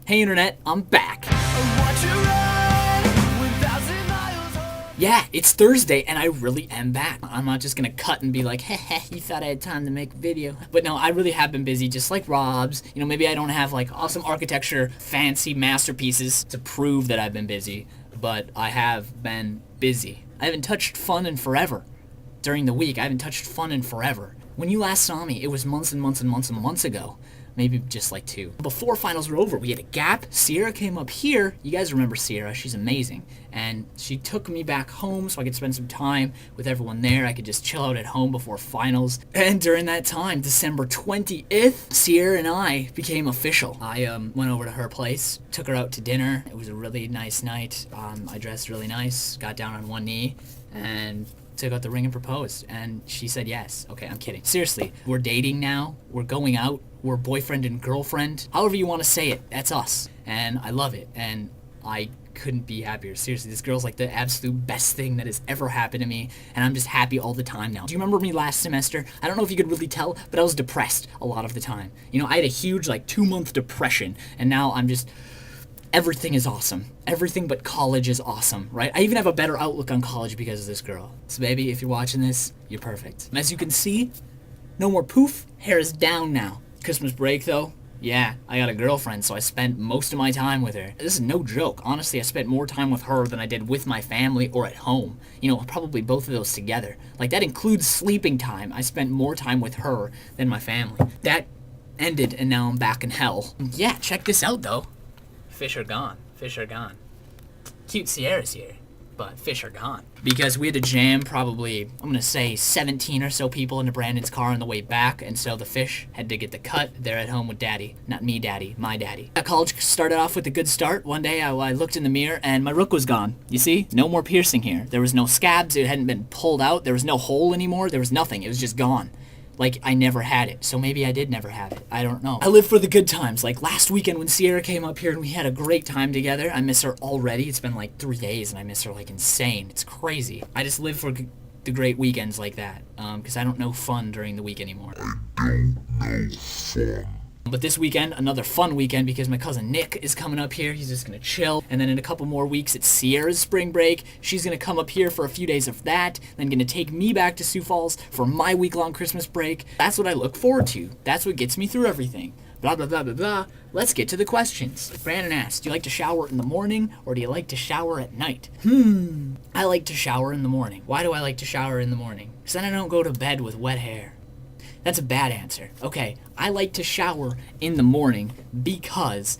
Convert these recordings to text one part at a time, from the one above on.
Hey internet, I'm back. Yeah, it's Thursday and I really am back. I'm not just gonna cut and be like, heh, you thought I had time to make a video. But no, I really have been busy, just like Rob's. You know, maybe I don't have like awesome architecture, fancy masterpieces to prove that I've been busy, but I have been busy. I haven't touched fun in forever. During the week, I haven't touched fun in forever. When you last saw me, it was months and months and months and months ago. Maybe just like 2. Before finals were over, we had a gap. Sierra came up here. You guys remember Sierra, she's amazing. And she took me back home so I could spend some time with everyone there. I could just chill out at home before finals. And during that time, December 20th, Sierra and I became official. I went over to her place, took her out to dinner. It was a really nice night. I dressed really nice, got down on one knee, and took out the ring and proposed. And she said yes. Okay, I'm kidding. Seriously, we're dating now. We're going out. We're boyfriend and girlfriend. However you want to say it, that's us. And I love it. And I couldn't be happier. Seriously, this girl's like the absolute best thing that has ever happened to me. And I'm just happy all the time now. Do you remember me last semester? I don't know if you could really tell, but I was depressed a lot of the time. You know, I had a huge like 2-month depression. And now I'm just... everything is awesome. Everything but college is awesome, right? I even have a better outlook on college because of this girl. So baby, if you're watching this, you're perfect. And as you can see, no more poof. Hair is down now. Christmas break though, yeah, I got a girlfriend, so I spent most of my time with her. This is no joke. Honestly, I spent more time with her than I did with my family or at home. You know, probably both of those together. Like, that includes sleeping time. I spent more time with her than my family. That ended, and now I'm back in hell. Yeah, check this out though. Fish are gone. Fish are gone. Cute Sierra's here, but fish are gone. Because we had to jam probably, I'm gonna say 17 or so people into Brandon's car on the way back, and so the fish had to get the cut. They're at home with daddy. Not me daddy, my daddy. College started off with a good start. One day I looked in the mirror and my rook was gone. You see? No more piercing here. There was no scabs, it hadn't been pulled out, there was no hole anymore, there was nothing, it was just gone. Like, I never had it, so maybe I did never have it. I don't know. I live for the good times. Like, last weekend when Sierra came up here and we had a great time together, I miss her already. It's been like 3 days and I miss her like insane. It's crazy. I just live for the great weekends like that, because I don't know fun during the week anymore. I don't know fun. But this weekend, another fun weekend, because my cousin Nick is coming up here. He's just gonna chill. And then in a couple more weeks, it's Sierra's spring break. She's gonna come up here for a few days of that, then gonna take me back to Sioux Falls for my week-long Christmas break. That's what I look forward to. That's what gets me through everything. Blah, blah, blah, blah, blah. Let's get to the questions. Brandon asked, do you like to shower in the morning, or do you like to shower at night? I like to shower in the morning. Why do I like to shower in the morning? Because then I don't go to bed with wet hair. That's a bad answer. Okay, I like to shower in the morning because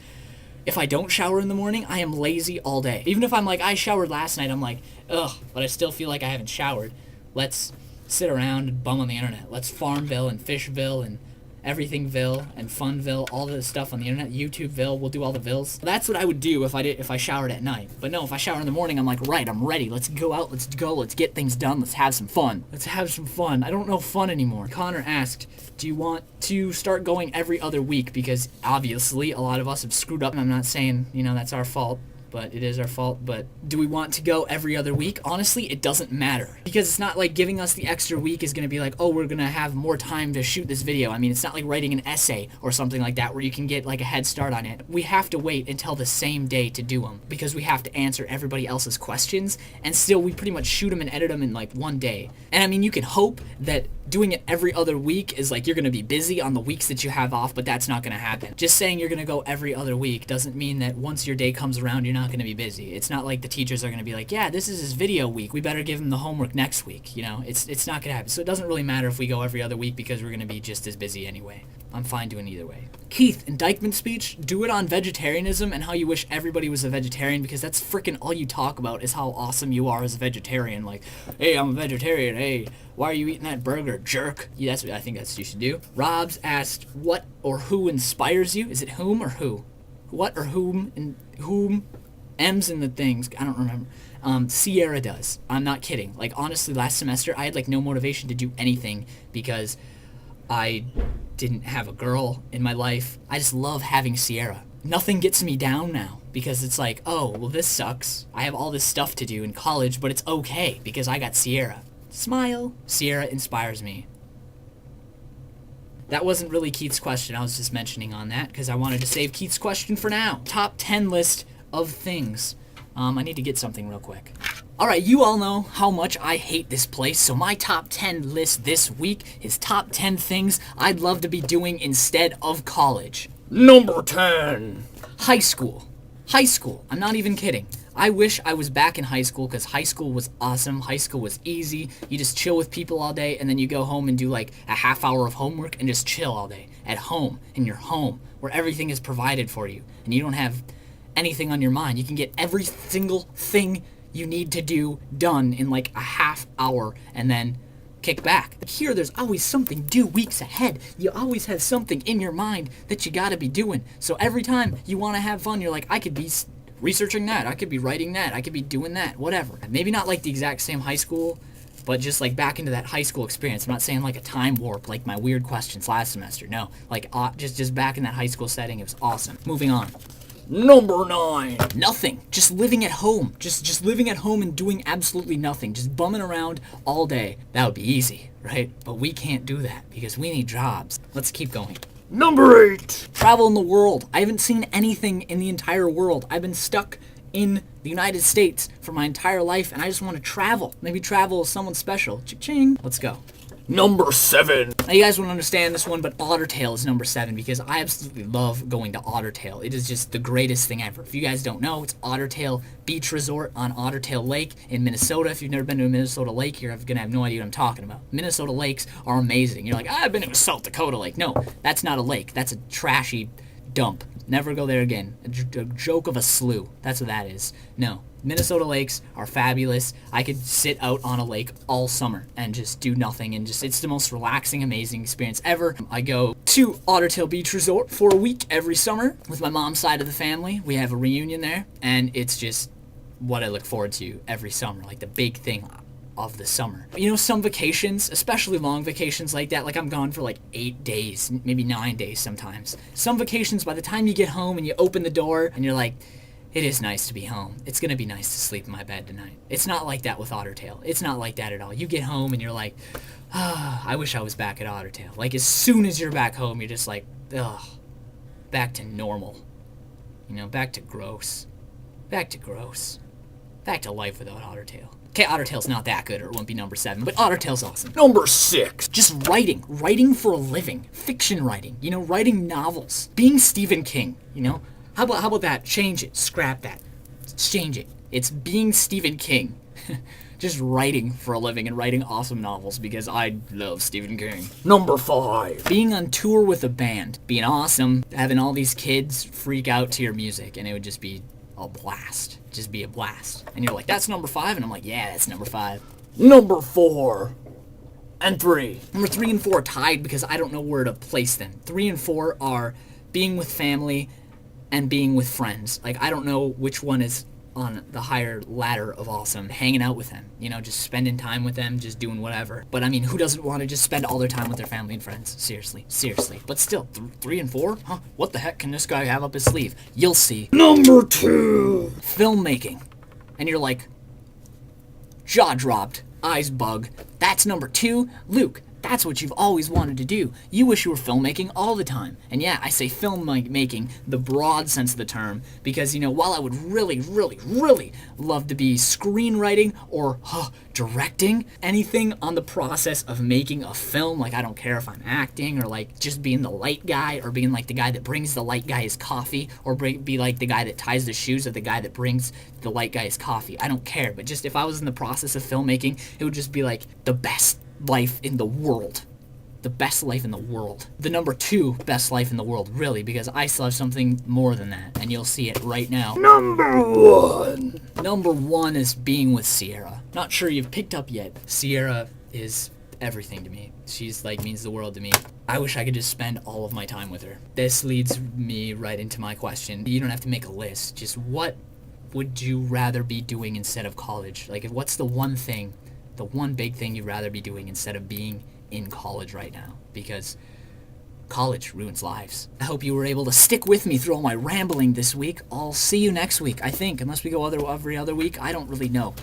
if I don't shower in the morning, I am lazy all day. Even if I'm like, I showered last night, I'm like, ugh, but I still feel like I haven't showered. Let's sit around and bum on the internet. Let's Farmville and Fishville and Everythingville and Funville, all the stuff on the internet, YouTubeville, we'll do all the vills. That's what I would do if I showered at night. But no, if I shower in the morning, I'm like, right, I'm ready. Let's go out, let's go, let's get things done, let's have some fun. Let's have some fun. I don't know fun anymore. Connor asked, do you want to start going every other week? Because obviously a lot of us have screwed up, and I'm not saying, you know, that's our fault. But it is our fault. But do we want to go every other week? Honestly, it doesn't matter. Because it's not like giving us the extra week is going to be like, oh, we're going to have more time to shoot this video. I mean, it's not like writing an essay or something like that where you can get like a head start on it. We have to wait until the same day to do them because we have to answer everybody else's questions. And still, we pretty much shoot them and edit them in like one day. And I mean, you can hope that doing it every other week is like you're going to be busy on the weeks that you have off, but that's not going to happen. Just saying you're going to go every other week doesn't mean that once your day comes around, you're not going to be busy. It's not like the teachers are going to be like, yeah, this is his video week. We better give him the homework next week. You know, it's not going to happen. So it doesn't really matter if we go every other week because we're going to be just as busy anyway. I'm fine doing either way. Keith, indictment speech, do it on vegetarianism and how you wish everybody was a vegetarian because that's freaking all you talk about is how awesome you are as a vegetarian. Like, hey, I'm a vegetarian. Hey, why are you eating that burger, jerk? Yeah, that's what I think that's what you should do. Rob's asked, what or who inspires you? Is it whom or who? What or whom and whom? M's in the things. I don't remember. Sierra does. I'm not kidding. Like, honestly, last semester, I had, like, no motivation to do anything because I didn't have a girl in my life. I just love having Sierra. Nothing gets me down now because it's like, oh, well, this sucks. I have all this stuff to do in college, but it's okay because I got Sierra. Smile. Sierra inspires me. That wasn't really Keith's question. I was just mentioning on that because I wanted to save Keith's question for now. Top 10 list of things. I need to get something real quick. Alright, you all know how much I hate this place, so my top 10 list this week is top 10 things I'd love to be doing instead of college. Number 10. High school. High school. I'm not even kidding. I wish I was back in high school because high school was awesome. High school was easy. You just chill with people all day and then you go home and do like a half hour of homework and just chill all day. At home, in your home, where everything is provided for you and you don't have anything on your mind. You can get every single thing you need to do done in like a half hour and then kick back. Here, there's always something due weeks ahead. You always have something in your mind that you gotta be doing. So every time you want to have fun, you're like, I could be researching that, I could be writing that, I could be doing that, whatever. Maybe not like the exact same high school, but just like back into that high school experience. I'm not saying like a time warp like my weird questions last semester. No, like just back in that high school setting. It was awesome. Moving on. Number 9. Nothing. Just living at home. Just living at home and doing absolutely nothing. Just bumming around all day. That would be easy, right? But we can't do that because we need jobs. Let's keep going. Number 8. Travel in the world. I haven't seen anything in the entire world. I've been stuck in the United States for my entire life and I just want to travel. Maybe travel with someone special. Cha-ching. Let's go. Number 7. Now you guys won't understand this one, but Otter Tail is number 7 because I absolutely love going to Otter Tail. It is just the greatest thing ever. If you guys don't know, it's Otter Tail Beach Resort on Otter Tail Lake in Minnesota. If you've never been to a Minnesota lake, you're gonna have no idea what I'm talking about. Minnesota lakes are amazing. You're like, I've been to a South Dakota lake. No, that's not a lake. That's a trashy dump. Never go there again. A joke of a slough. That's what that is. No. Minnesota lakes are fabulous. I could sit out on a lake all summer and just do nothing and just, it's the most relaxing, amazing experience ever. I go to Otter Tail Beach Resort for a week every summer with my mom's side of the family. We have a reunion there and it's just what I look forward to every summer, like the big thing of the summer. You know, some vacations, especially long vacations like that, like I'm gone for like 8 days, maybe 9 days sometimes. Some vacations, by the time you get home and you open the door and you're like, it is nice to be home. It's gonna be nice to sleep in my bed tonight. It's not like that with Otter Tail. It's not like that at all. You get home and you're like, I wish I was back at Otter Tail. Like as soon as you're back home, you're just like, ugh, back to normal. You know, back to gross. Back to gross. Back to life without Otter Tail. Okay, Otter Tail's not that good or it won't be number 7, but Otter Tail's awesome. Number 6. Just writing. Writing for a living. Fiction writing. You know, writing novels. Being Stephen King, you know? How about that? Change it. Scrap that. Change it. It's being Stephen King. Just writing for a living and writing awesome novels because I love Stephen King. Number 5. Being on tour with a band. Being awesome. Having all these kids freak out to your music and it would just be a blast. Just be a blast. And you're like, that's number 5? And I'm like, yeah, that's number 5. Number 4. And 3. Number 3 and 4 are tied because I don't know where to place them. 3 and 4 are being with family and being with friends. Like, I don't know which one is on the higher ladder of awesome. Hanging out with them, you know, just spending time with them, just doing whatever. But I mean, who doesn't want to just spend all their time with their family and friends? Seriously. But still, 3 and 4? Huh? What the heck can this guy have up his sleeve? You'll see. Number 2. Filmmaking. And you're like, jaw dropped, eyes bug. That's number 2. Luke, that's what you've always wanted to do. You wish you were filmmaking all the time. And yeah, I say filmmaking, the broad sense of the term, because, you know, while I would really, really, really love to be screenwriting or directing, anything on the process of making a film, like I don't care if I'm acting or like just being the light guy or being like the guy that brings the light guy his coffee or be like the guy that ties the shoes of the guy that brings the light guy his coffee. I don't care, but just if I was in the process of filmmaking, it would just be like the best life in the world. The best life in the world. The number 2 best life in the world, really, because I still have something more than that, and you'll see it right now. Number 1. Number 1 is being with Sierra. Not sure you've picked up yet. Sierra is everything to me. She's like means the world to me. I wish I could just spend all of my time with her. This leads me right into my question. You don't have to make a list. Just what would you rather be doing instead of college? Like, what's the one thing, the one big thing you'd rather be doing instead of being in college right now? Because college ruins lives. I hope you were able to stick with me through all my rambling this week. I'll see you next week, I think, unless we go every other week. I don't really know.